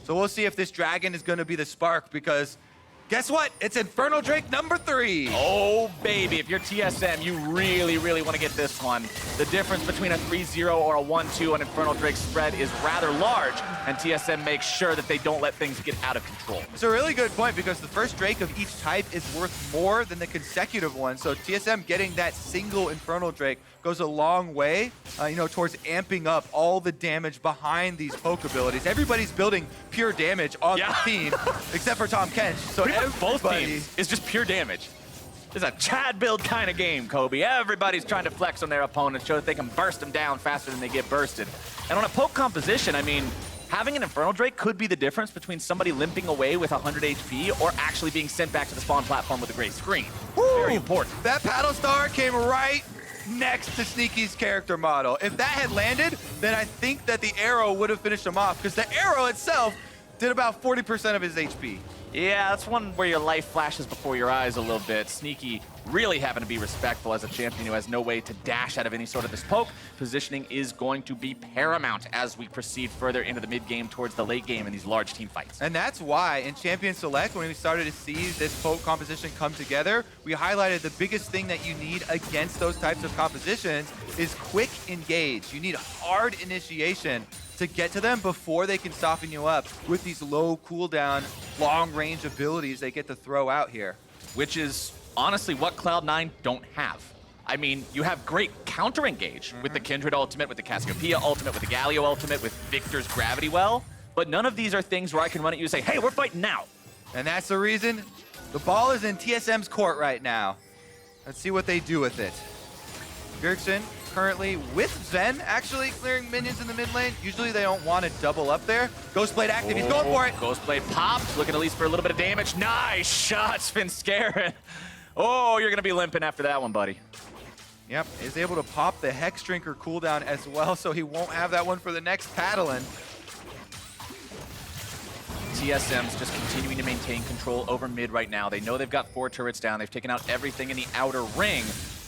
So we'll see if this dragon is going to be the spark, because guess what? It's Infernal Drake number 3. Oh, baby. If you're TSM, you really, really want to get this one. The difference between a 3-0 or a 1-2 on Infernal Drake's spread is rather large, and TSM makes sure that they don't let things get out of control. It's a really good point, because the first Drake of each type is worth more than the consecutive one. So TSM getting that single Infernal Drake goes a long way, you know, towards amping up all the damage behind these poke abilities. Everybody's building pure damage on the team, except for Tahm Kench. So both teams is just pure damage. It's a Chad build kind of game, Kobe. Everybody's trying to flex on their opponent, show that they can burst them down faster than they get bursted. And on a poke composition, I mean, having an Infernal Drake could be the difference between somebody limping away with 100 HP or actually being sent back to the spawn platform with a gray screen. Woo! Very important. That paddle star came right next to Sneaky's character model. If that had landed, then I think that the arrow would have finished him off, because the arrow itself did about 40% of his HP. Yeah, that's one where your life flashes before your eyes a little bit. Sneaky really having to be respectful as a champion who has no way to dash out of any sort of this poke. Positioning is going to be paramount as we proceed further into the mid-game towards the late game in these large team fights. And that's why in Champion Select, when we started to see this poke composition come together, we highlighted the biggest thing that you need against those types of compositions is quick engage. You need hard initiation to get to them before they can soften you up with these low cooldown, long-range abilities they get to throw out here. Which is honestly what Cloud9 don't have. I mean, you have great counter-engage with the Kindred ultimate, with the Cassiopeia ultimate, with the Galio ultimate, with Viktor's Gravity Well, but none of these are things where I can run at you and say, hey, we're fighting now. And that's the reason the ball is in TSM's court right now. Let's see what they do with it. Bjergsen currently with Zven actually clearing minions in the mid lane. Usually they don't want to double up there. Ghost Blade active, he's going for it. Ghost Blade popped, looking at least for a little bit of damage. Nice shot, Svenskeren. Oh, you're gonna be limping after that one, buddy. Yep, is able to pop the Hex Drinker cooldown as well, so he won't have that one for the next Paddling. TSM's just continuing to maintain control over mid right now. They know they've got 4 turrets down. They've taken out everything in the outer ring.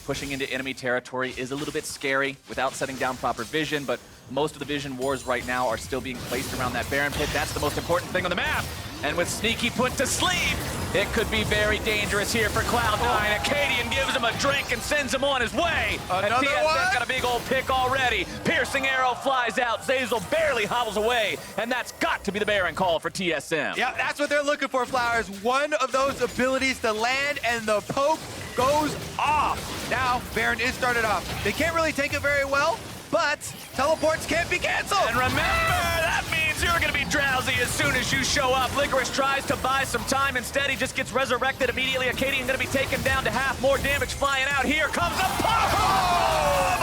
Pushing into enemy territory is a little bit scary without setting down proper vision, but most of the vision wars right now are still being placed around that Baron pit. That's the most important thing on the map. And with Sneaky put to sleep, it could be very dangerous here for Cloud9. Akaadian gives him a drink and sends him on his way. And TSM got a big old pick already. Piercing arrow flies out. Zeyzal barely hobbles away. And that's got to be the Baron call for TSM. Yeah, that's what they're looking for, Flowers. One of those abilities to land, and the poke goes off. Now, Baron is started off. They can't really take it very well, but teleports can't be canceled. And remember, that means you're going to be drowsy as soon as you show up. Licorice tries to buy some time. Instead, he just gets resurrected immediately. Akaadian going to be taken down to half. More damage flying out. Here comes a pop!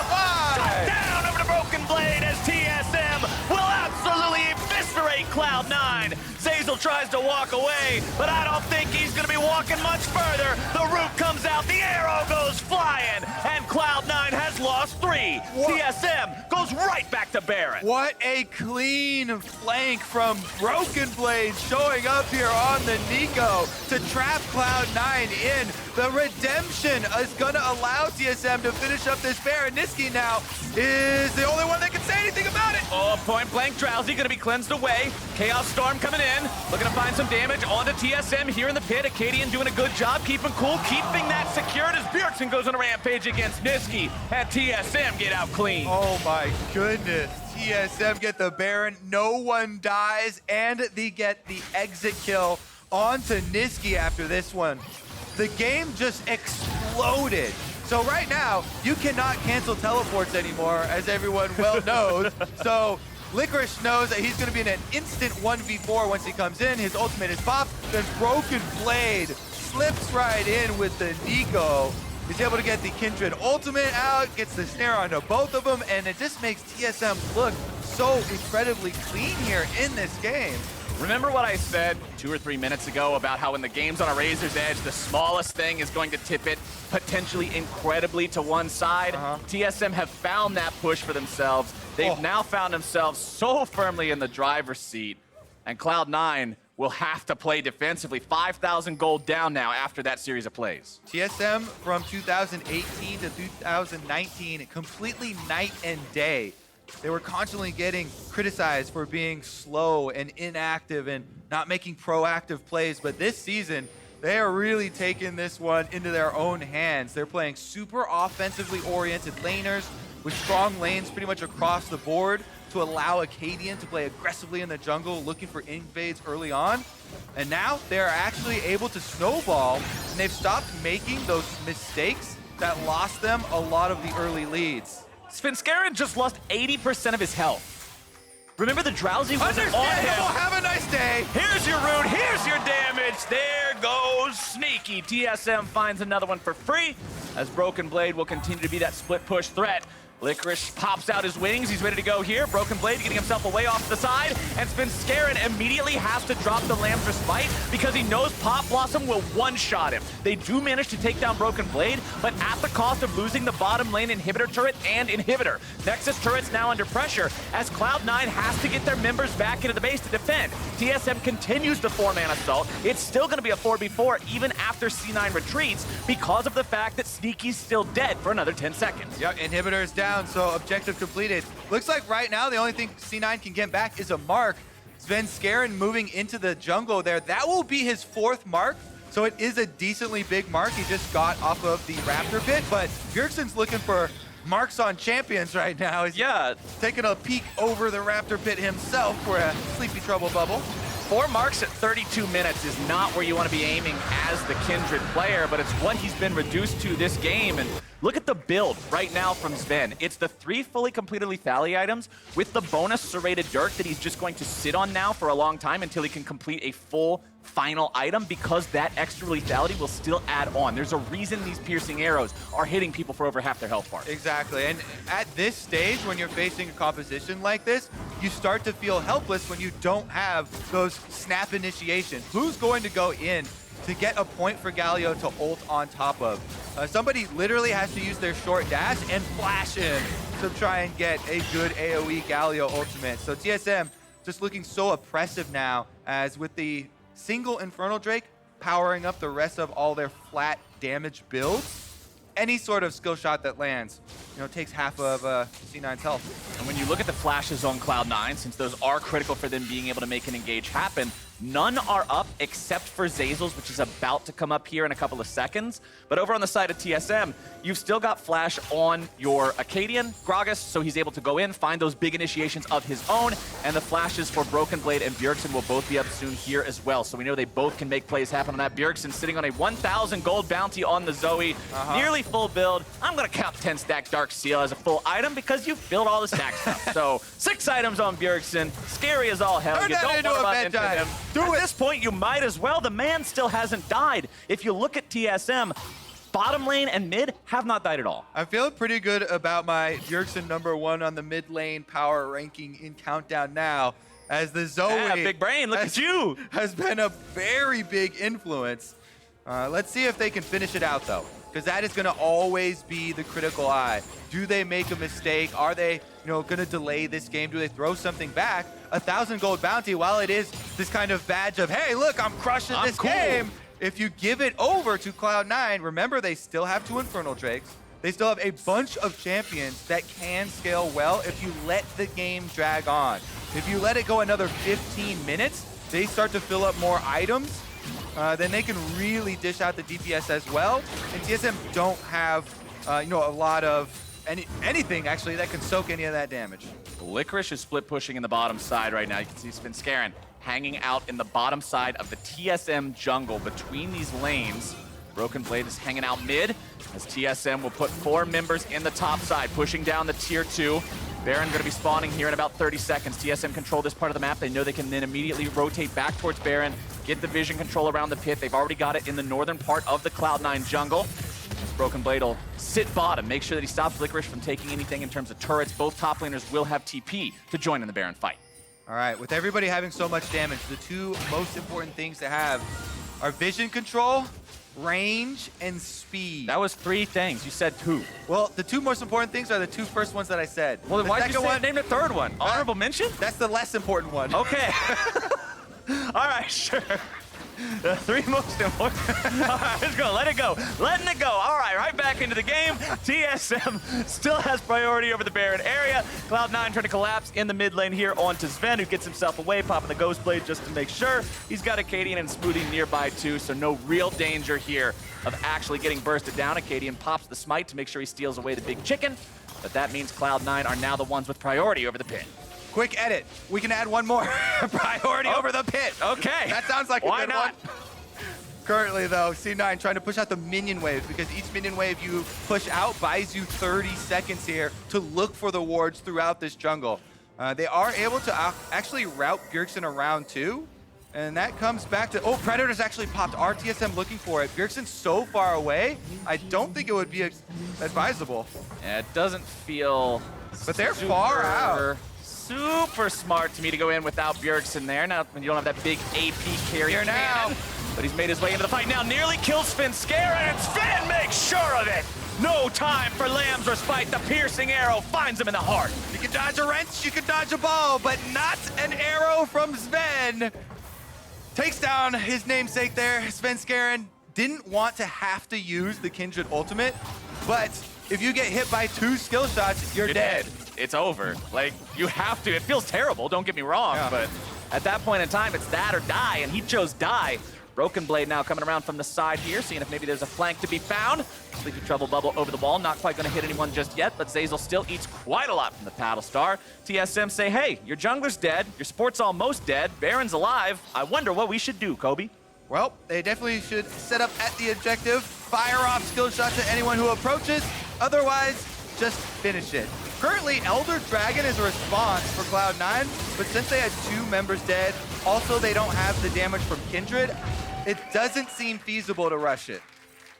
Down over the Broken Blade as TSM will absolutely eviscerate Cloud9. Zeyzal tries to walk away, but I don't think he's going to be walking much further. The root comes out, the arrow goes flying, and Cloud9 has lost 3. TSM goes right back to Baron. What a clean flank from Broken Blade showing up here on the Neeko to trap Cloud9 in. The redemption is going to allow TSM to finish up this Baron. Nisqy now is the only one that can say anything about it. Oh, point blank drowsy going to be cleansed away. Chaos Storm coming in, looking to find some damage onto TSM here in the pit. Akaadian doing a good job keeping cool, keeping that secured as Bjergsen goes on a rampage against Nisqy, and TSM get out clean. Oh my goodness. TSM get the Baron, no one dies, and they get the exit kill onto Nisqy after this one. The game just exploded. So right now, you cannot cancel teleports anymore, as everyone well knows. So Licorice knows that he's going to be in an instant 1v4 once he comes in. His ultimate is popped. Then Broken Blade slips right in with the Neeko. He's able to get the Kindred ultimate out, gets the snare onto both of them, and it just makes TSM look so incredibly clean here in this game. Remember what I said 2 or 3 minutes ago about how when the game's on a razor's edge, the smallest thing is going to tip it potentially incredibly to one side? TSM have found that push for themselves. They've now found themselves so firmly in the driver's seat, and Cloud9 will have to play defensively. 5,000 gold down now after that series of plays. TSM from 2018 to 2019, completely night and day. They were constantly getting criticized for being slow and inactive and not making proactive plays, but this season, they are really taking this one into their own hands. They're playing super offensively oriented laners with strong lanes pretty much across the board to allow Akaadian to play aggressively in the jungle, looking for invades early on. And now they're actually able to snowball, and they've stopped making those mistakes that lost them a lot of the early leads. Svenskeren just lost 80% of his health. Remember, the drowsy wasn't on him. Have a nice day. Here's your root, here's your damage. There goes Sneaky. TSM finds another one for free, as Broken Blade will continue to be that split push threat. Licorice pops out his wings. He's ready to go here. Broken Blade getting himself away off to the side. And Svenskeren immediately has to drop the Lamb's Respite because he knows Pop Blossom will one-shot him. They do manage to take down Broken Blade, but at the cost of losing the bottom lane inhibitor turret and inhibitor. Nexus turret's now under pressure as Cloud9 has to get their members back into the base to defend. TSM continues the 4-man assault. It's still going to be a 4v4 even after C9 retreats because of the fact that Sneaky's still dead for another 10 seconds. Yep, inhibitor is down, so objective completed. Looks like right now the only thing C9 can get back is a mark. Svenskeren moving into the jungle there. That will be his 4th mark, so it is a decently big mark. He just got off of the Raptor pit, but Bjergsen's looking for marks on champions right now. He's taking a peek over the Raptor pit himself for a sleepy trouble bubble. 4 marks at 32 minutes is not where you want to be aiming as the Kindred player, but it's what he's been reduced to this game. And look at the build right now from Zven. It's the 3 fully completed lethality items with the bonus serrated Dirk that he's just going to sit on now for a long time until he can complete a full final item, because that extra lethality will still add on. There's a reason these piercing arrows are hitting people for over half their health bar. Exactly, and at this stage, when you're facing a composition like this, you start to feel helpless when you don't have those snap initiations. Who's going to go in to get a point for Galio to ult on top of? Somebody literally has to use their short dash and flash in to try and get a good AoE Galio ultimate. So TSM just looking so oppressive now, as with the single Infernal Drake powering up the rest of all their flat damage builds. Any sort of skill shot that lands, takes half of C9's health. And when you look at the flashes on Cloud9, since those are critical for them being able to make an engage happen, none are up except for Zeyzal's, which is about to come up here in a couple of seconds. But over on the side of TSM, you've still got flash on your Akaadian, Gragas, so he's able to go in, find those big initiations of his own, and the flashes for Broken Blade and Bjergsen will both be up soon here as well. So we know they both can make plays happen on that. Bjergsen sitting on a 1,000 gold bounty on the Zoe, nearly full build. I'm gonna count 10 stack Dark Seal as a full item because you've built all the stack stuff. So 6 items on Bjergsen, scary as all hell. Turn You that don't into want a about bedtime. him. Do At it. this point, you might as well. The man still hasn't died. If you look at TSM, bottom lane and mid have not died at all. I'm feeling pretty good about my Bjergsen #1 on the mid lane power ranking in Countdown now, as the Zoe Yeah, big brain, look at you. has been a very big influence. Let's see if they can finish it out though, because that is going to always be the critical eye. Do they make a mistake? Are they, going to delay this game? Do they throw something back? 1,000 gold bounty, while it is this kind of badge of, hey, look, I'm crushing this cool. game. If you give it over to Cloud9, remember they still have 2 Infernal Drakes. They still have a bunch of champions that can scale well if you let the game drag on. If you let it go another 15 minutes, they start to fill up more items. Then they can really dish out the DPS as well. And TSM don't have, a lot of anything actually that can soak any of that damage. Licorice is split pushing in the bottom side right now. You can see Svenskeren hanging out in the bottom side of the TSM jungle between these lanes. Broken Blade is hanging out mid, as TSM will put 4 members in the top side, pushing down the tier 2. Baron going to be spawning here in about 30 seconds. TSM control this part of the map. They know they can then immediately rotate back towards Baron, get the vision control around the pit. They've already got it in the northern part of the Cloud9 jungle. Broken Blade will sit bottom, make sure that he stops Licorice from taking anything in terms of turrets. Both top laners will have TP to join in the Baron fight. All right, with everybody having so much damage, the 2 most important things to have are vision control, range, and speed. That was 3 things. You said 2. Well, the 2 most important things are the 2 first ones that I said. Well, then The why did you second say name the third one? Honorable mention? That's the less important one. Okay. All right, sure. The 3 most important. All right, let's go. Let it go. Letting it go. All right back into the game. TSM still has priority over the Baron area. Cloud9 trying to collapse in the mid lane here onto Zven, who gets himself away, popping the Ghost Blade just to make sure. He's got Akaadian and Smoothie nearby too, so no real danger here of actually getting bursted down. Akaadian pops the smite to make sure he steals away the big chicken, but that means Cloud9 are now the ones with priority over the pit. Quick edit. We can add one more. Priority over the pit. Okay. That sounds like a Why good not? one. Currently, though, C9 trying to push out the minion waves, because each minion wave you push out buys you 30 seconds here to look for the wards throughout this jungle. They are able to actually route Bjergsen around too. And that comes back to, Predator's actually popped. RTSM looking for it. Bjergsen's so far away, I don't think it would be advisable. Yeah, it doesn't feel But they're far out. Super smart to me to go in without Bjergsen there. Now, when you don't have that big AP carry Here now. cannon, but he's made his way into the fight now. Nearly kills Svenskeren, and Sven makes sure of it. No time for Lamb's respite. The piercing arrow finds him in the heart. You can dodge a wrench, you can dodge a ball, but not an arrow from Zven. Takes down his namesake there. Svenskeren didn't want to have to use the Kindred ultimate, but if you get hit by 2 skill shots, you're dead. It's over. Like, you have to. It feels terrible, don't get me wrong, but at that point in time, it's that or die, and he chose die. Broken Blade now coming around from the side here, seeing if maybe there's a flank to be found. Sleepy Trouble bubble over the wall, not quite gonna hit anyone just yet, but Zeyzal still eats quite a lot from the Paddle Star. TSM say, hey, your jungler's dead, your support's almost dead, Baron's alive. I wonder what we should do, Kobe. Well, they definitely should set up at the objective, fire off skill shots at anyone who approaches, otherwise, just finish it. Currently, Elder Dragon is a response for Cloud9, but since they had 2 members dead, also they don't have the damage from Kindred, it doesn't seem feasible to rush it.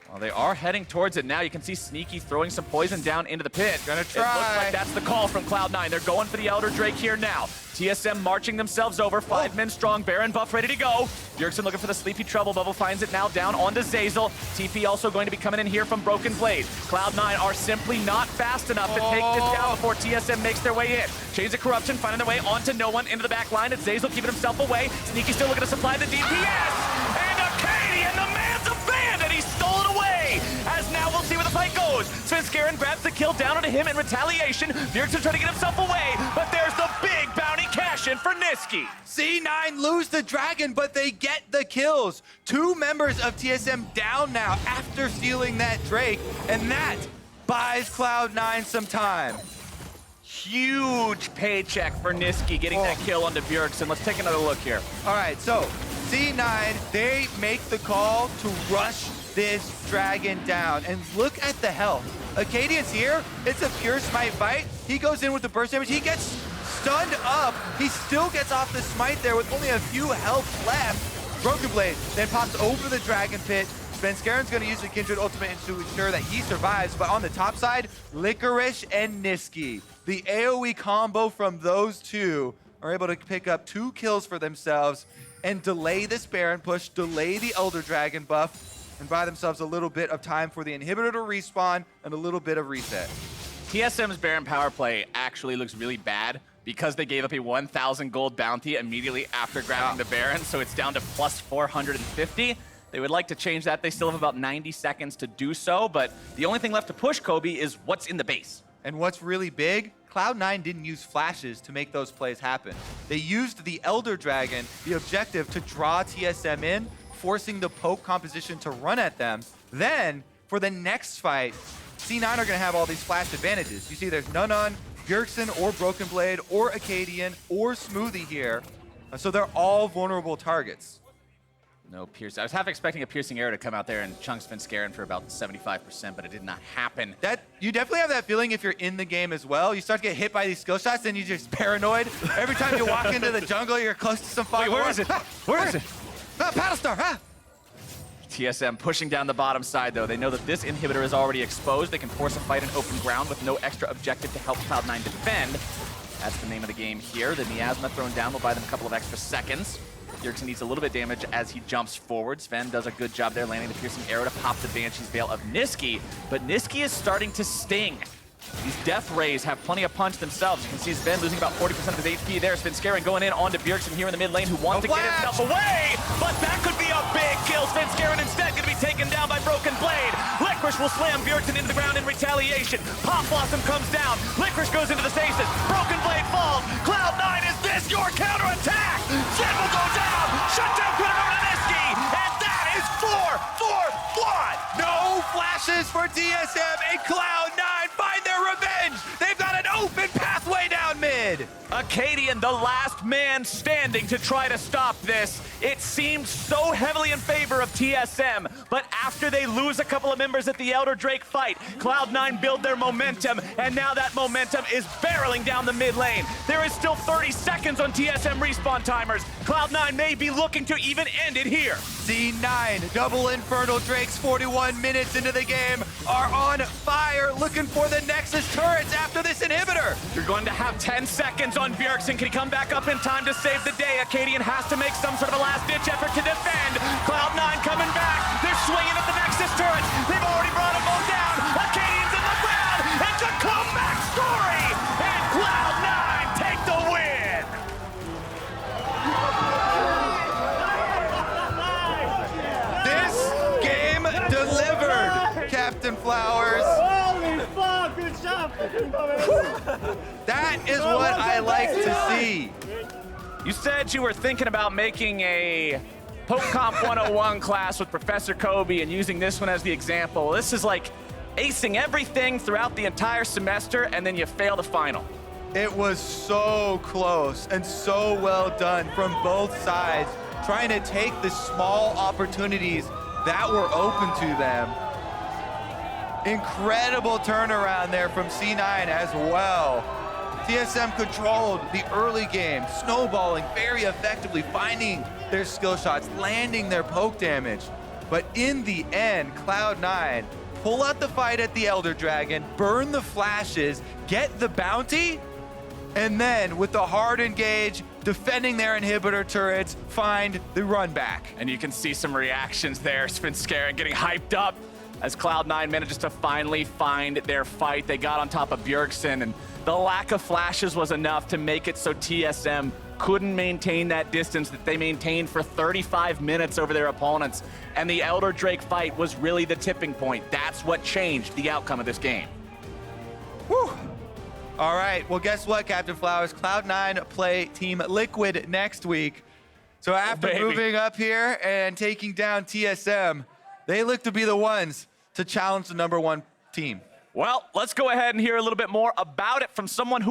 Well, they are heading towards it now. You can see Sneaky throwing some poison down into the pit. Gonna try. It looks like that's the call from Cloud9. They're going for the Elder Drake here now. TSM marching themselves over, 5 men strong, Baron buff ready to go. Bjergsen looking for the Sleepy Trouble Bubble, finds it now down onto Zeyzal. TP also going to be coming in here from Broken Blade. Cloud9 are simply not fast enough to take this down before TSM makes their way in. Chains of Corruption finding their way onto no one into the back line. It's Zeyzal keeping himself away. Sneaky still looking to supply the DPS. And Akaadian, the man's a bandit, he stole it away. As now we'll see where the fight goes. Svenskeren grabs the kill down onto him in retaliation. Bjergsen trying to get himself away, but there's the big bounty cash-in for Nisqy. C9 lose the dragon, but they get the kills. 2 members of TSM down now after stealing that Drake, and that buys Cloud9 some time. Huge paycheck for Nisqy getting that kill onto Bjergsen. Let's take another look here. All right, so C9, they make the call to rush this dragon down, and look at the health. Akaadian's here. It's a pure smite fight. He goes in with the burst damage. He gets stunned up. He still gets off the smite there with only a few health left. Broken Blade then pops over the dragon pit. Svenskeren's going to use the Kindred ultimate to ensure that he survives, but on the top side, Licorice and Nisqy. The AoE combo from those two are able to pick up 2 kills for themselves and delay this Baron push, delay the Elder Dragon buff, and buy themselves a little bit of time for the inhibitor to respawn and a little bit of reset. TSM's Baron power play actually looks really bad because they gave up a 1,000 gold bounty immediately after grabbing the Baron, so it's down to plus 450. They would like to change that. They still have about 90 seconds to do so, but the only thing left to push Kobe is what's in the base. And what's really big, Cloud9 didn't use flashes to make those plays happen. They used the Elder Dragon, the objective, to draw TSM in, forcing the poke composition to run at them. Then, for the next fight, C9 are going to have all these flash advantages. You see there's none on Bjergsen or Broken Blade or Akaadian or Smoothie here. So they're all vulnerable targets. No pierce. I was half expecting a piercing arrow to come out there and chunk Svenskeren for about 75%, but it did not happen. You definitely have that feeling if you're in the game as well. You start to get hit by these skill shots, and you're just paranoid. Every time you walk into the jungle, you're close to some fire. Wait, where is it? Where is it? Paddle Star, TSM pushing down the bottom side, though. They know that this inhibitor is already exposed. They can force a fight in open ground with no extra objective to help Cloud9 defend. That's the name of the game here. The Miasma thrown down will buy them a couple of extra seconds. Bjergsen needs a little bit of damage as he jumps forward. Zven does a good job there, landing the piercing arrow to pop the Banshee's Veil of Nisqy, but Nisqy is starting to sting. These death rays have plenty of punch themselves. You can see Zven losing about 40% of his HP there. Svenskeren going in onto Bjergsen here in the mid lane, who wants to get himself away, but that could be a big kill. Svenskeren instead going to be taken down by Broken Blade. Licorice will slam Bjergsen into the ground in retaliation. Pop Blossom comes down. Licorice goes into the stasis. Broken Blade falls. Cloud9, is this your counterattack? Zven will go down. Shut down critical to Nisqy, and that is 4-for-1. No flashes for TSM, and Cloud9 find their revenge. They've got an open pathway down mid. Akaadian, the last man standing to try to stop this. It seemed so heavily in favor of TSM, but after they lose a couple of members at the Elder Drake fight, Cloud9 build their momentum, and now that momentum is barreling down the mid lane. There is still 30 seconds on TSM respawn timers. Cloud9 may be looking to even end it here. C9, double Infernal Drakes, 41 minutes into the game, are on fire, looking for the Nexus turrets after this inhibitor. You're going to have 10 seconds on Bjergsen. Can he come back up in time to save the day? Akaadian has to make some sort of a last-ditch effort to defend. Cloud9 coming back. They're swinging at the Nexus turret. They've already brought them both down. Akaadian's in the ground. It's a comeback story. And Cloud9 take the win. This game delivered, Captain Flowers. Holy fuck, good job! That is what I like to see. You said you were thinking about making a Poke Comp 101 class with Professor Kobe and using this one as the example. This is like acing everything throughout the entire semester, and then you fail the final. It was so close and so well done from both sides, trying to take the small opportunities that were open to them. Incredible turnaround there from C9 as well. TSM controlled the early game, snowballing very effectively, finding their skill shots, landing their poke damage. But in the end, Cloud9 pull out the fight at the Elder Dragon, burn the flashes, get the bounty, and then with the hard engage, defending their inhibitor turrets, find the run back. And you can see some reactions there. Svenskeren getting hyped up as Cloud9 manages to finally find their fight. They got on top of Bjergsen, and the lack of flashes was enough to make it so TSM couldn't maintain that distance that they maintained for 35 minutes over their opponents. And the Elder Drake fight was really the tipping point. That's what changed the outcome of this game. Whew. All right, well, guess what, Captain Flowers? Cloud9 play Team Liquid next week. So after moving up here and taking down TSM, they look to be the ones to challenge the #1 team. Well, let's go ahead and hear a little bit more about it from someone who